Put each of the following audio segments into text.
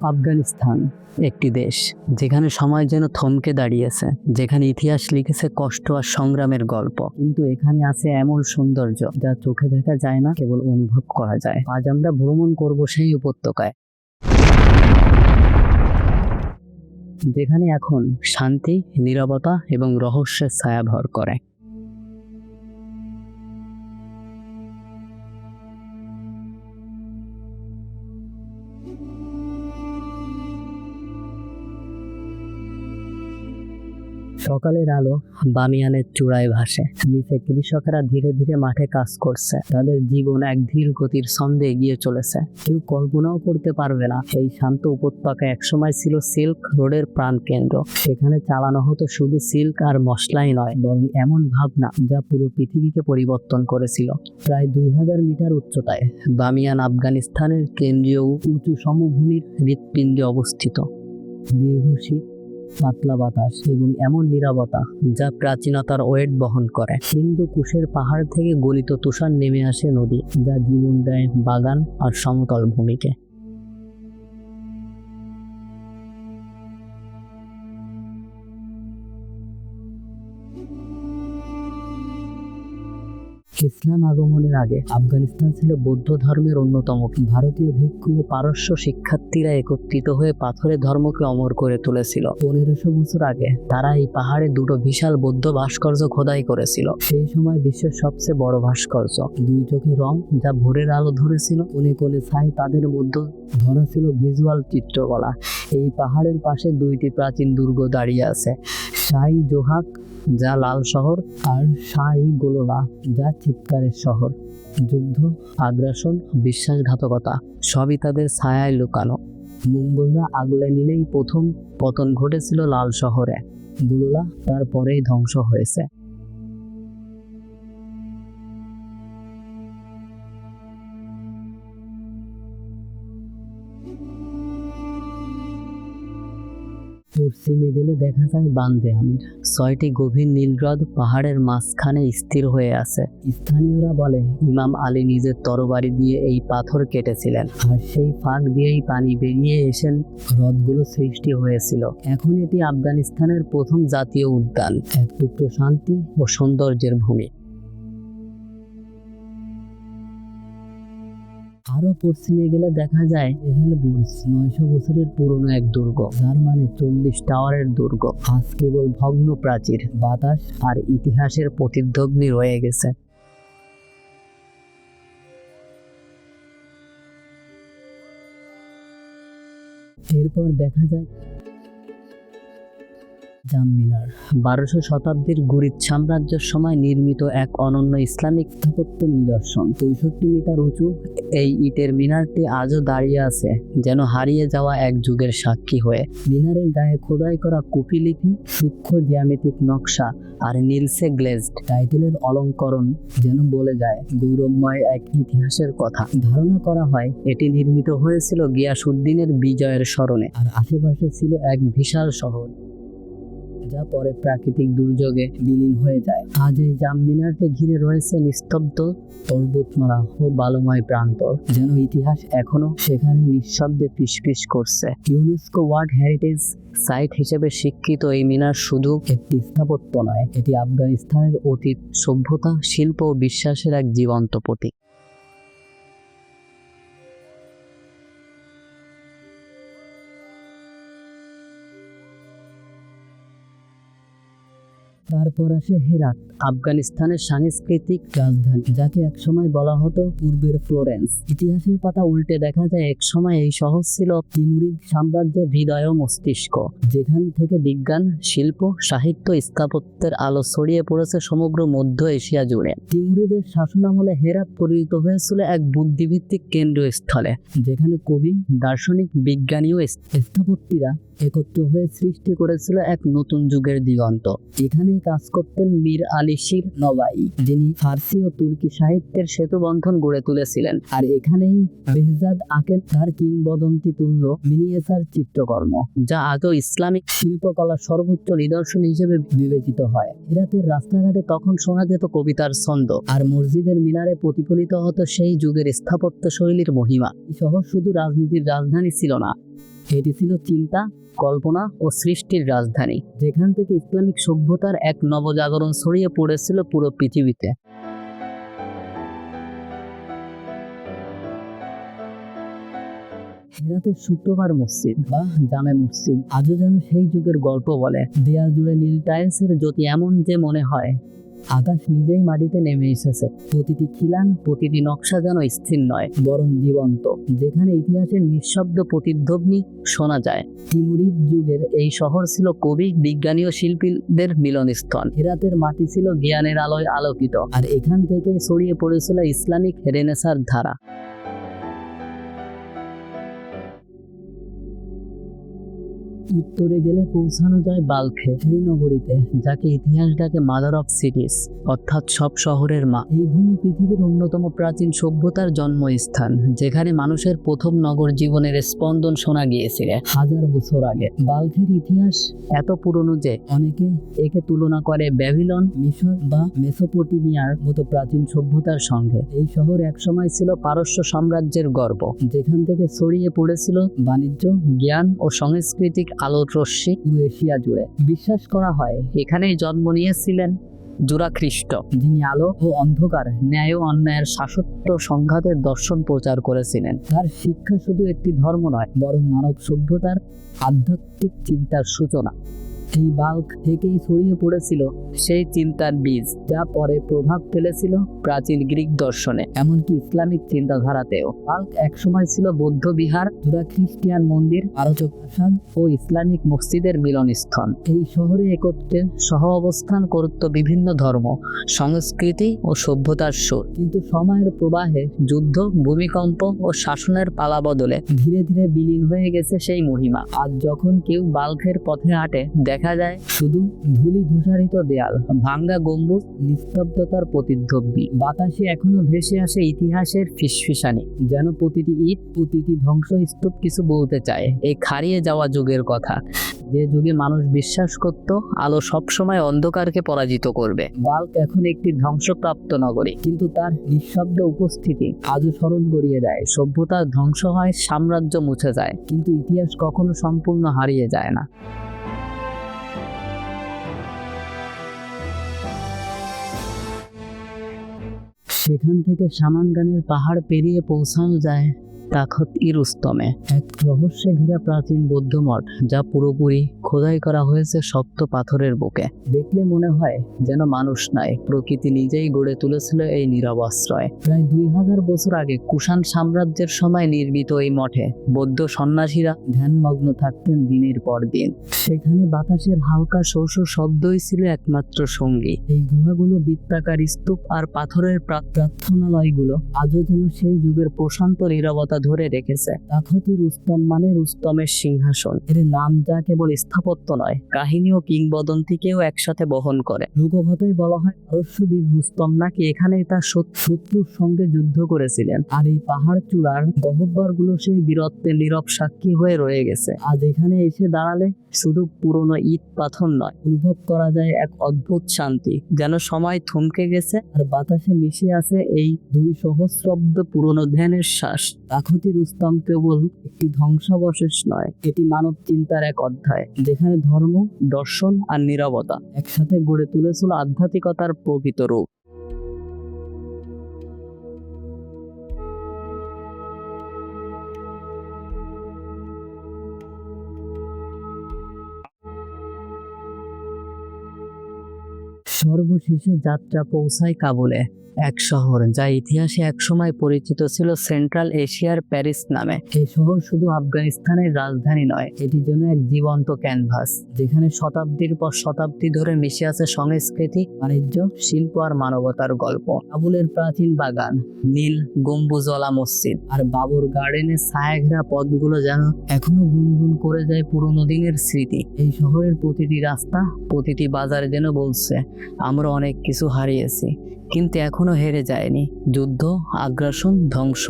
আফগানিস্তান একটি দেশ যেখানে সময় যেন থমকে দাঁড়িয়েছে, যেখানে ইতিহাস লিখেছে কষ্ট আর সংগ্রামের গল্প। কিন্তু এখানে আছে এমন সৌন্দর্য যা চোখে দেখা যায় না, কেবল অনুভব করা যায়। আজ আমরা ভ্রমণ করব সেই উপত্যকায়, যেখানে এখন শান্তি, নীরবতা এবং রহস্যের ছায়া ভর করে। সকালের আলো বামিয়ানের চূড়ায় ভাসে। নিচে কৃষকেরা ধীরে ধীরে মাঠে কাজ করছে। তাদের জীবন এক ধীর গতির ছন্দে এগিয়ে চলেছে। কেউ কল্পনাও করতে পারবে না এই শান্ত উপত্যকা একসময় ছিল সিল্ক রোডের প্রাণ কেন্দ্র। সেখানে চালানো হতো শুধু সিল্ক আর মশলাই নয়, বরং এমন ভাবনা যা পুরো পৃথিবীকে পরিবর্তন করেছিল। প্রায় 2000 মিটার উচ্চতায় বামিয়ান আফগানিস্তানের কেন্দ্রীয় উঁচু সমভূমির হৃৎপিণ্ডে অবস্থিত। দীর্ঘ শীত, পাতলা বাতাস এবং এমন নীরবতা যা প্রাচীনতার ওয়েট বহন করে। হিন্দু কুশের পাহাড় থেকে গলিত তুষার নেমে আসে নদী, যা জীবন দেয় বাগান আর সমতল ভূমিকে। ইসলাম আগমনের আগে আফগানিস্তান ছিল বৌদ্ধ ধর্মের অন্যতম। ভারতীয় ভিক্ষু ও পারস্য শিক্ষার্থীরা একত্রিত হয়ে পাথরের ধর্মকে অমর করে তুলেছিল। 1500 বছর আগে তারা এই পাহাড়ে দুটো বিশাল বৌদ্ধ ভাস্কর্য খোদাই করেছিল। সেই সময় বিশ্বের সবচেয়ে বড় ভাস্কর্য, দুই চোখে রং যা ভোরের আলো ধরেছিল। কোণে কোণে ছাই, তাদের মধ্যে ধরা ছিল ভিজুয়াল চিত্রকলা। এই পাহাড়ের পাশে দুইটি প্রাচীন দুর্গ দাঁড়িয়ে আছে, শাহী জোহাক যা লাল শহর আর শাহী গোললা যা চিৎকারের শহর। যুদ্ধ, আগ্রাসন, বিশ্বাসঘাতকতা সবই তাদের ছায়ায় লুকানো। মঙ্গলরা আগলে নিলেই প্রথম পতন ঘটেছিল লাল শহরে। গোললা তারপরেই ধ্বংস হয়েছে। পশ্চিমে গেলে দেখা যায় বান্দে আমির। 6টি গভীর নীল হ্রদ পাহাড়ের মাঝখানে স্থির হয়ে আছে। স্থানীয়রা বলে ইমাম আলী নিজের তরবারি দিয়ে এই পাথর কেটেছিলেন, আর সেই ফাঁক দিয়েই পানি বেরিয়ে এসে হ্রদগুলো সৃষ্টি হয়েছিল। এখন এটি আফগানিস্তানের প্রথম জাতীয় উদ্যান, এক টুকরো শান্তি ও সৌন্দর্যের ভূমি। আরো পশ্চিমে গেলে দেখা যায় এহেল বুর্জ, 900 বছরের পুরনো এক দুর্গ, যার মানে 40 টাওয়ারের দুর্গ। আজ কেবল ভগ্ন প্রাচীর, বাতাস আর ইতিহাসের প্রতিধ্বনি রয়ে গেছে। এরপর দেখা যায় জাম মিনার, 1200 শতাব্দীর গুরিদ সাম্রাজ্যের সময় নির্মিত এক অনন্য ইসলামিক স্থাপত্য নিদর্শন। 65 মিটার উঁচু এই ইটের মিনারটি আজও দাঁড়িয়ে আছে, যেন হারিয়ে যাওয়া এক যুগের সাক্ষী হয়ে। মিনারের গায়ে খোদাই করা কুপিলিপি, সূক্ষ্ম জ্যামিতিক নকশা আর নীলসে গ্লেজড টাইটেলের অলঙ্করণ যেন বলে যায় গৌরবময় এক ইতিহাসের কথা। ধারণা করা হয় এটি নির্মিত হয়েছিল গিয়াসউদ্দিনের বিজয়ের স্মরণে, আর আশেপাশে ছিল এক বিশাল শহর যা পরে প্রাকৃতিক দুর্যোগে বিলীন হয়ে যায়। আজ এই জাম মিনারকে ঘিরে রয়েছে নিস্তব্ধ পর্বতমালা ও বালুময় প্রান্তর, যেন ইতিহাস এখনো সেখানে নিঃশব্দে ফিসফিস করছে। ইউনেস্কো ওয়ার্ল্ড হেরিটেজ সাইট হিসেবে স্বীকৃত এই মিনার শুধু একটি স্থাপত্য নয়, এটি আফগানিস্তানের অতীত, সভ্যতা, শিল্প ও বিশ্বাসের এক জীবন্ত প্রতীক। তারপর আসে হেরাত, আফগানিস্তানের সাংস্কৃতিক রাজধানী, যাকে একসময় বলা হতো পূর্বের ফ্লোরেন্স। ইতিহাসের পাতা উল্টে দেখা যায় একসময় এই শহর ছিল তিমুরিদ সাম্রাজ্যের হৃদয় ও মস্তিষ্ক, যেখান থেকে বিজ্ঞান, শিল্প, সাহিত্য, স্থাপত্যের আলো ছড়িয়ে পড়েছে সমগ্র মধ্য এশিয়া জুড়ে। তিমুরিদের শাসনামলে হেরাত পরিণত হয়েছিল এক বুদ্ধিভিত্তিক কেন্দ্রীয় স্থলে, যেখানে কবি, দার্শনিক, বিজ্ঞানী ও স্থাপত্যিরা একত্র হয়ে সৃষ্টি করেছিল এক নতুন যুগের দিগন্ত। এখানেই কাজ করতেন মীর আলী শির নবাই, যিনি ফার্সি ও তুর্কি সাহিত্যের সেতুবন্ধন গড়ে তুলেছিলেন। আর এখানেই বেহজাদ আকেল তার কিংবদন্তি তুল্য মিনিয়েচার চিত্রকর্ম, যা আজও ইসলামিক শিল্পকলার সর্বোচ্চ নিদর্শন হিসেবে বিবেচিত হয়। হেরাতের রাস্তাঘাটে তখন শোনা যেত কবিতার ছন্দ, আর মসজিদের মিনারে প্রতিফলিত হতো সেই যুগের স্থাপত্য শৈলীর মহিমা। এই শহর শুধু রাজনীতির রাজধানী ছিল না, এটি ছিল চিন্তা, কল্পনা ও সৃষ্টির রাজধানী, যেখান থেকে ইসলামিক সভ্যতার এক নবজাগরণ ছড়িয়ে পড়েছিল পুরো পৃথিবীতে। হেরাতের শুক্রবার মসজিদ বা জামে মসজিদ আজও যেন সেই যুগের গল্প বলে। দেয়াল জুড়ে নীল টাইলসের জ্যোতি এমন যে মনে হয় আকাশ নিজেই মাটিতে নেমে এসেছে। প্রতিটি খিলান, প্রতিটি নকশা যেন স্থির নয়, বরং জীবন্ত, যেখানে ইতিহাসের নিঃশব্দ প্রতিধ্বনি শোনা যায়। তিমুরিদ যুগের এই শহর ছিল কবি, বিজ্ঞানী ও শিল্পীদের মিলনস্থল। হেরাতের মাটি ছিল জ্ঞানের আলোয় আলোকিত, আর এখান থেকেই ছড়িয়ে পড়েছিল ইসলামিক রেনেসাঁর ধারা। উত্তরে গেলে পৌঁছানো যায় বাল্খে, সেই নগরীতে যাকে ইতিহাস ডাকে মাদার অফ সিটিজ, অর্থাৎ সব শহরের মা। এই ভূমি পৃথিবীর অন্যতম প্রাচীন সভ্যতার জন্মস্থান, যেখানে মানুষের প্রথম নগর জীবনের স্পন্দন শোনা গিয়েছিল হাজার বছর আগে। বাল্খের ইতিহাস এত পুরনো যে অনেকে একে তুলনা করে ব্যাবিলন, মিশর বা মেসোপটেমিয়ার মতো প্রাচীন সভ্যতার সঙ্গে। এই শহর একসময় ছিল পারস্য সাম্রাজ্যের গর্ব, যেখান থেকে ছড়িয়ে পড়েছিল বাণিজ্য, জ্ঞান ও সাংস্কৃতিক আলোর রশ্মি পুরো এশিয়া জুড়ে। বিশ্বাস করা হয় এখানেই জন্ম নিয়েছিলেন জুরাখ্রিস্ট, যিনি আলো ও অন্ধকার, ন্যায় ও অন্যায়ের শাশ্বত সংঘাতের দর্শন প্রচার করেছিলেন। তার শিক্ষা শুধু একটি ধর্ম নয়, বরং মানব সভ্যতার আধ্যাত্মিক চিন্তার সূচনা। এই বাল্খ থেকেই ছড়িয়ে পড়েছিল সেই চিন্তার বীজ, যা পরে প্রভাব ফেলেছিল প্রাচীন গ্রিক দর্শনে, এমনকি ইসলামিক চিন্তাধারাতেও। বাল্খ একসময় ছিল বৌদ্ধ বিহার, জুরাখ্রিস্টিয়ান মন্দির, আলোচ্য প্রাসাদ ও ইসলামিক মসজিদের মিলনস্থল। এই শহরে একত্রে সহ অবস্থান করত বিভিন্ন ধর্ম, সংস্কৃতি ও সভ্যতার সুর। কিন্তু সময়ের প্রবাহে যুদ্ধ, ভূমিকম্প ও শাসনের পালাবদলে ধীরে ধীরে বিলীন হয়ে গেছে সেই মহিমা। আজ যখন কেউ বাল্খের পথে হাঁটে, দেখা যায় শুধু ধূলি ধূসারিত দেয়াল, ভাঙ্গা গম্বুজ, নিস্তব্ধতার প্রতিধ্বনি। বাতাসে এখনো ভেসে আসে ইতিহাসের ফিসফিসানি, যেন প্রতিটি ইট, প্রতিটি ধ্বংসস্তূপ কিছু বলতে চায় এই হারিয়ে যাওয়া যুগের কথা, যে যুগে মানুষ বিশ্বাস করত আলো সবসময় অন্ধকারকে পরাজিত করবে। বাল্খ এখন একটি ধ্বংসপ্রাপ্ত নগরী, কিন্তু তার নিঃশব্দ উপস্থিতি আজও স্মরণ করিয়ে দেয় সভ্যতার ধ্বংস হয়, সাম্রাজ্য মুছে যায়, কিন্তু ইতিহাস কখনো সম্পূর্ণ হারিয়ে যায় না। সেখান থেকে সামানগানের পাহাড় পেরিয়ে পৌঁছানো যায় তাখত-ই-রুস্তমে, এক রহস্যে ঘেরা প্রাচীন বৌদ্ধ মঠ, যা পুরোপুরি খোদাই করা হয়েছে শক্ত পাথরের বুকে। দেখলে মনে হয় যেন মানুষ নয়, প্রকৃতি নিজেই গড়ে তুলেছিল এই নীরব আশ্রয়। প্রায় 2000 বছর আগে কুষাণ সাম্রাজ্যের সময় নির্মিত এই মঠে বৌদ্ধ সন্ন্যাসীরা ধ্যানমগ্ন থাকতেন দিনের পর দিন। সেখানে বাতাসের হালকা শোষ শব্দই ছিল একমাত্র সঙ্গী। এই গুহাগুলো, বৃত্তাকার স্তূপ আর পাথরের প্রার্থনালয়গুলো আজও যেন সেই যুগের প্রশান্ত নীরবতা ধরে রেখেছে। তাখত-ই-রুস্তম মানে রুস্তমের সিংহাসন। এর নাম যা কেবল স্থাপত্য নয়, কাহিনী ও কিংবদন্তিকেও একসাথে বহন করে। লোককথায় বলা হয় পারস্যবীর রুস্তম নাকি এখানেই তার শত্রুর সঙ্গে যুদ্ধ করেছিলেন, আর এই পাহাড় চূড়ার গহ্বরগুলো সেই বীরত্বের নীরব সাক্ষী হয়ে রয়ে গেছে। আজ এখানে এসে দাঁড়ালে শুধু পুরনো ইট পাথর নয়, অনুভব করা যায় এক অদ্ভুত শান্তি, যেন সময় থমকে গেছে আর বাতাসে মিশে আছে এই 2 সহস্রাব্দ পুরনো ধ্যানের শ্বাস। তাখত-ই-রুস্তম কেবল একটি ধ্বংসাবশেষ নয়, এটি মানব চিন্তার এক অধ্যায়, যেখানে ধর্ম, দর্শন আর নীরবতা একসাথে গড়ে তুলেছিল আধ্যাত্মিকতার প্রকৃত রূপ। সর্বশেষে যাত্রা পৌঁছায় কাবুলে, এক শহর যা ইতিহাসে একসময় পরিচিত ছিল সেন্ট্রাল এশিয়ার প্যারিস নামে। এই শহর শুধু আফগানিস্তানের রাজধানী নয়, এটি যেন এক জীবন্ত ক্যানভাস, যেখানে শতাব্দীর পর শতাব্দী ধরে মিশে আছে সংস্কৃতি, বাণিজ্য, শিল্প আর মানবতার গল্প। কাবুলের প্রাচীন বাগান, নীল গম্বুজওয়ালা মসজিদ আর বাবর গার্ডেনের ছায়াঘেরা পথগুলো যেন এখনো গুনগুন করে যায় পুরনো দিনের স্মৃতি। এই শহরের প্রতিটি রাস্তা, প্রতিটি বাজার যেন বলছে আমরা অনেক কিছু হারিয়েছি, কিন্তু এখনো হেরে যায়নি। যুদ্ধ, আগ্রাসন, ধ্বংস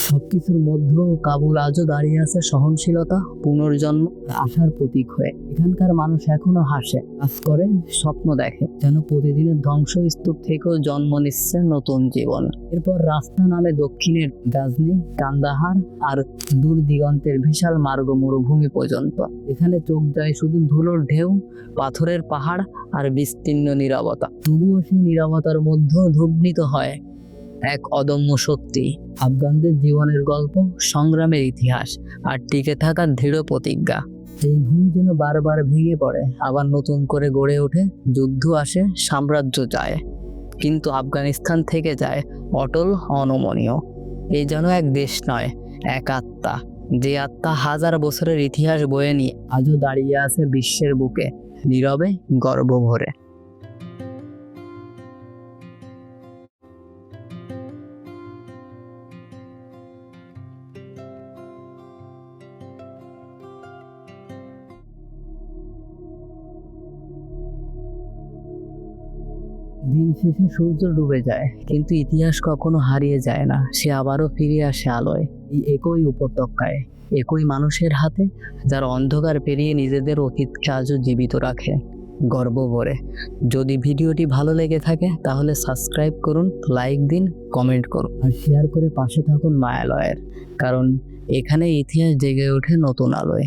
সবকিছুর মধ্যেও কাবুল আজও দাঁড়িয়ে আছে সহনশীলতা, পুনর্জন্ম, আশার প্রতীক হয়ে। এখানকার মানুষ এখনো হাসে, কাজ করে, স্বপ্ন দেখে, যেন প্রতিদিনের ধ্বংসস্তূপ থেকেও জন্ম নিচ্ছে নতুন জীবন। এরপর রাস্তা নামে দক্ষিণের গাজনি, কান্দাহার আর দূর দিগন্তের বিশাল মার্গ মরুভূমি পর্যন্ত। এখানে চোখ যায় শুধু ধুলোর ঢেউ, পাথরের পাহাড় আর বিস্তীর্ণ নীরবতা। তবুও সেই নীরবতার মধ্যেও ধ্বনিত হয় এক অদম্য শক্তি, আফগানদের জীবনের গল্প, সংগ্রামের ইতিহাস আর টিকে থাকার দৃঢ় প্রতিজ্ঞা। এই ভূমি যেন বারবার ভেঙে পড়ে, আবার নতুন করে গড়ে ওঠে। যুদ্ধ আসে, সাম্রাজ্য যায়, কিন্তু আফগানিস্তান থেকে যায় অটল, অনমনীয়। এই যেন এক দেশ নয়, এক আত্মা, যে আত্মা হাজার বছরের ইতিহাস বয়ে নিয়ে আজও দাঁড়িয়ে আছে বিশ্বের বুকে, নীরবে, গর্ব ভরে। দিন শেষে সূর্য ডুবে যায়, কিন্তু ইতিহাস কখনো হারিয়ে যায় না। সে আবারও ফিরে আসে আলোয়, এই একই উপত্যকায়, একই মানুষের হাতে, যারা অন্ধকার পেরিয়ে নিজেদের অতীতকে আজও জীবিত রাখে, গর্ব ভরে। যদি ভিডিওটি ভালো লেগে থাকে তাহলে সাবস্ক্রাইব করুন, লাইক দিন, কমেন্ট করুন আর শেয়ার করে পাশে থাকুন মায়ালয়ের, কারণ এখানে ইতিহাস জেগে ওঠে নতুন আলোয়।